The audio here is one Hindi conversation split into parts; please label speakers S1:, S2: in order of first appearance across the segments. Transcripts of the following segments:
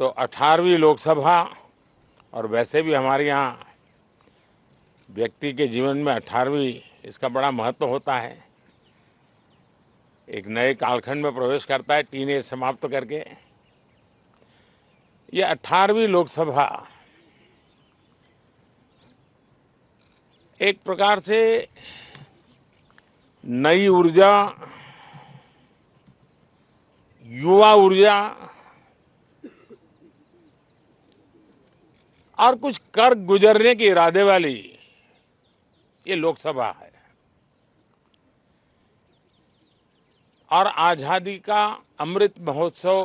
S1: तो 18वीं लोकसभा, और वैसे भी हमारे यहाँ व्यक्ति के जीवन में 18वीं इसका बड़ा महत्व होता है। एक नए कालखंड में प्रवेश करता है टीनेज समाप्त करके। ये 18वीं लोकसभा एक प्रकार से नई ऊर्जा, युवा ऊर्जा और कुछ कर गुजरने के इरादे वाली ये लोकसभा है। और आजादी का अमृत महोत्सव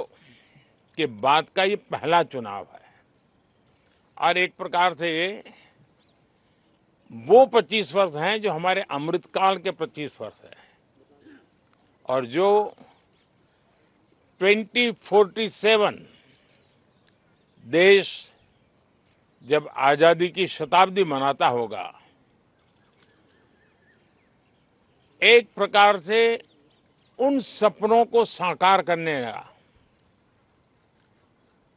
S1: के बाद का ये पहला चुनाव है। और एक प्रकार से ये वो 25 वर्ष हैं जो हमारे अमृतकाल के 25 वर्ष हैं, और जो 2047 देश जब आजादी की शताब्दी मनाता होगा, एक प्रकार से उन सपनों को साकार करने का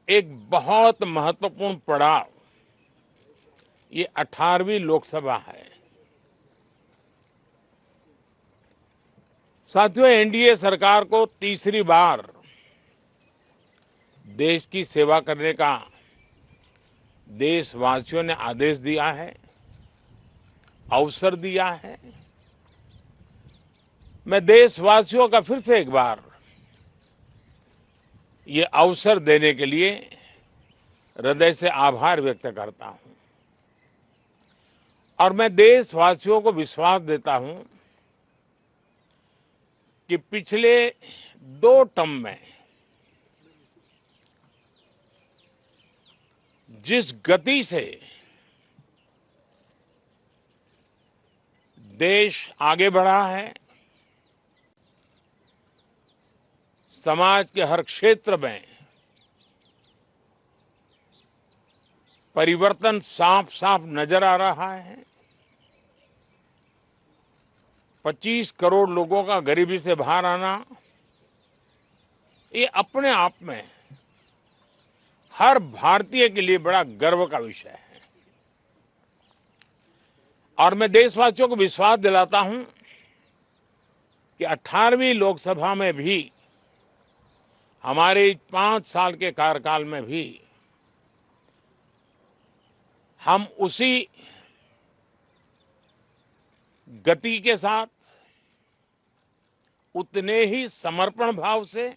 S1: एक बहुत महत्वपूर्ण पड़ाव ये 18वीं लोकसभा है। साथियों, एनडीए सरकार को तीसरी बार देश की सेवा करने का देशवासियों ने आदेश दिया है, अवसर दिया है। मैं देशवासियों का फिर से एक बार ये अवसर देने के लिए हृदय से आभार व्यक्त करता हूं। और मैं देशवासियों को विश्वास देता हूं कि पिछले 2 टर्म में जिस गति से देश आगे बढ़ा है, समाज के हर क्षेत्र में परिवर्तन साफ साफ नजर आ रहा है। 25 करोड़ लोगों का गरीबी से बाहर आना, ये अपने आप में हर भारतीय के लिए बड़ा गर्व का विषय है। और मैं देशवासियों को विश्वास दिलाता हूं कि 18वीं लोकसभा में भी, हमारे 5 साल के कार्यकाल में भी, हम उसी गति के साथ, उतने ही समर्पण भाव से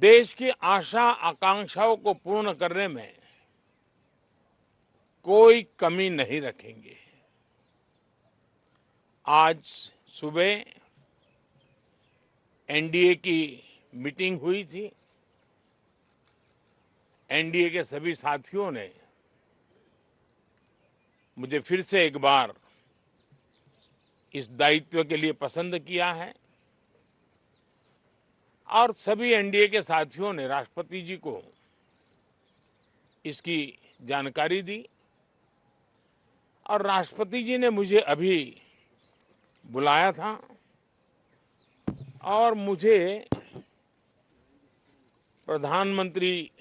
S1: देश की आशा आकांक्षाओं को पूर्ण करने में कोई कमी नहीं रखेंगे। आज सुबह एनडीए की मीटिंग हुई थी। एनडीए के सभी साथियों ने मुझे फिर से एक बार इस दायित्व के लिए पसंद किया है, और सभी एनडीए के साथियों ने राष्ट्रपति जी को इसकी जानकारी दी। और राष्ट्रपति जी ने मुझे अभी बुलाया था और मुझे प्रधानमंत्री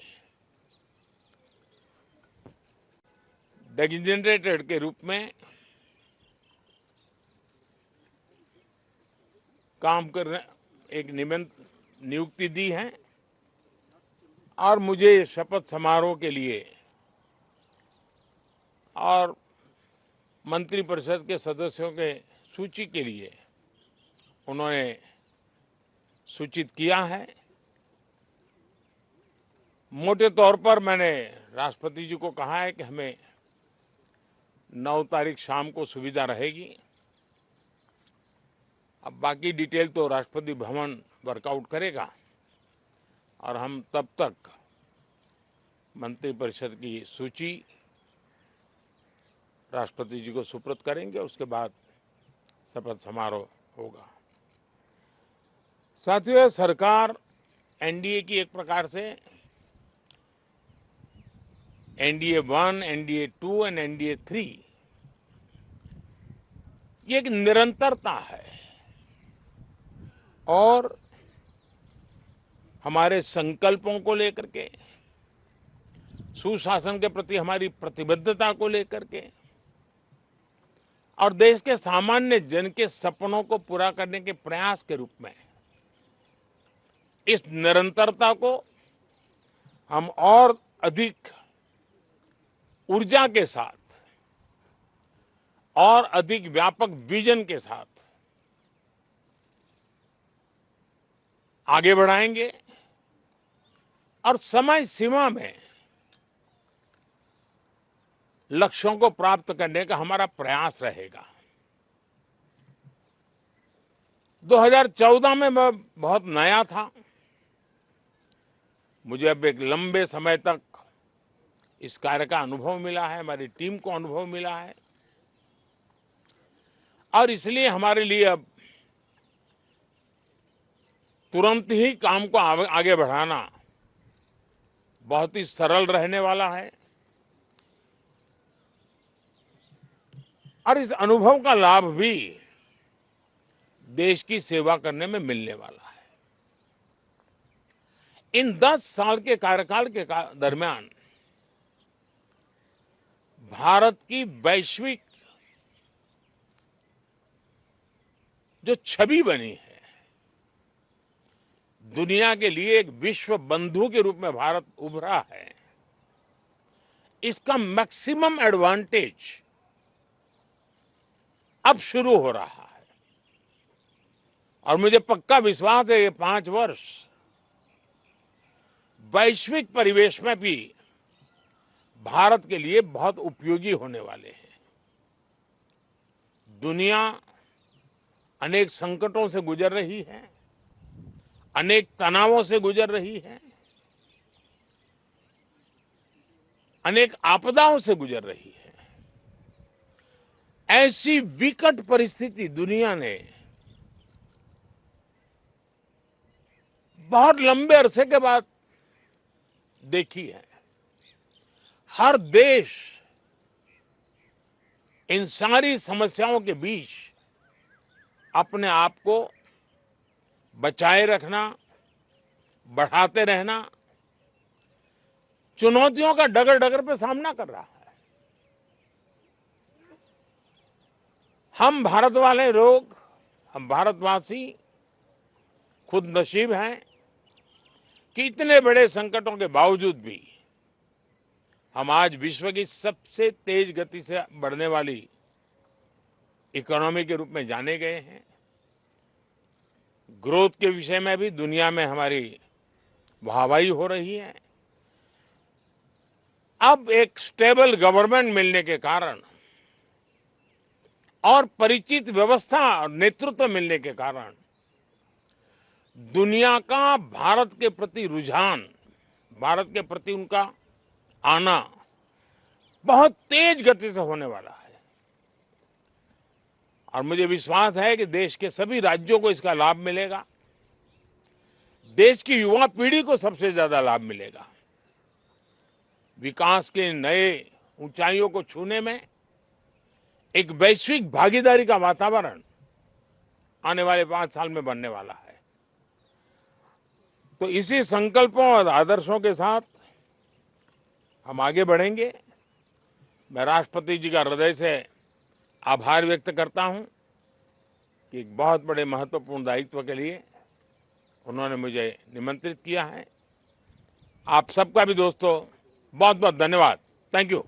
S1: डेजिग्नेटेड के रूप में काम करने एक नियुक्ति दी है, और मुझे शपथ समारोह के लिए और मंत्रिपरिषद के सदस्यों के सूची के लिए उन्होंने सूचित किया है। मोटे तौर पर मैंने राष्ट्रपति जी को कहा है कि हमें 9 तारीख शाम को सुविधा रहेगी। अब बाकी डिटेल तो राष्ट्रपति भवन वर्कआउट करेगा, और हम तब तक मंत्रिपरिषद की सूची राष्ट्रपति जी को सुपुर्द करेंगे। उसके बाद शपथ समारोह होगा। साथियों, सरकार एनडीए की एक प्रकार से एनडीए 1, एनडीए 2 और एनडीए 3 ये एक निरंतरता है। और हमारे संकल्पों को लेकर के, सुशासन के प्रति हमारी प्रतिबद्धता को लेकर के और देश के सामान्य जन के सपनों को पूरा करने के प्रयास के रूप में इस निरंतरता को हम और अधिक ऊर्जा के साथ और अधिक व्यापक विजन के साथ आगे बढ़ाएंगे और समय सीमा में लक्ष्यों को प्राप्त करने का हमारा प्रयास रहेगा। 2014 में मैं बहुत नया था। मुझे अब एक लंबे समय तक इस कार्य का अनुभव मिला है, हमारी टीम को अनुभव मिला है और इसलिए हमारे लिए अब तुरंत ही काम को आगे बढ़ाना बहुत ही सरल रहने वाला है और इस अनुभव का लाभ भी देश की सेवा करने में मिलने वाला है। इन 10 साल के कार्यकाल के दरमियान भारत की वैश्विक जो छवि बनी है, दुनिया के लिए एक विश्व बंधु के रूप में भारत उभरा है, इसका मैक्सिमम एडवांटेज अब शुरू हो रहा है और मुझे पक्का विश्वास है ये 5 वर्ष वैश्विक परिवेश में भी भारत के लिए बहुत उपयोगी होने वाले हैं। दुनिया अनेक संकटों से गुजर रही है, अनेक तनावों से गुजर रही है, अनेक आपदाओं से गुजर रही है। ऐसी विकट परिस्थिति दुनिया ने बहुत लंबे अरसे के बाद देखी है। हर देश इन सारी समस्याओं के बीच अपने आप को बचाए रखना, बढ़ाते रहना, चुनौतियों का डगर डगर पे सामना कर रहा है। हम भारत वाले लोग, हम भारतवासी खुद नसीब हैं कि इतने बड़े संकटों के बावजूद भी हम आज विश्व की सबसे तेज गति से बढ़ने वाली इकोनॉमी के रूप में जाने गए हैं। ग्रोथ के विषय में भी दुनिया में हमारी वाहवाही हो रही है। अब एक स्टेबल गवर्नमेंट मिलने के कारण और परिचित व्यवस्था और नेतृत्व मिलने के कारण दुनिया का भारत के प्रति रुझान, भारत के प्रति उनका आना बहुत तेज गति से होने वाला है और मुझे विश्वास है कि देश के सभी राज्यों को इसका लाभ मिलेगा। देश की युवा पीढ़ी को सबसे ज्यादा लाभ मिलेगा। विकास के नए ऊंचाइयों को छूने में एक वैश्विक भागीदारी का वातावरण आने वाले 5 साल में बनने वाला है। तो इसी संकल्पों और आदर्शों के साथ हम आगे बढ़ेंगे। मैं राष्ट्रपति जी का हृदय से आभार व्यक्त करता हूं कि एक बहुत बड़े महत्वपूर्ण दायित्व के लिए उन्होंने मुझे निमंत्रित किया है। आप सबका भी दोस्तों बहुत बहुत धन्यवाद। Thank you.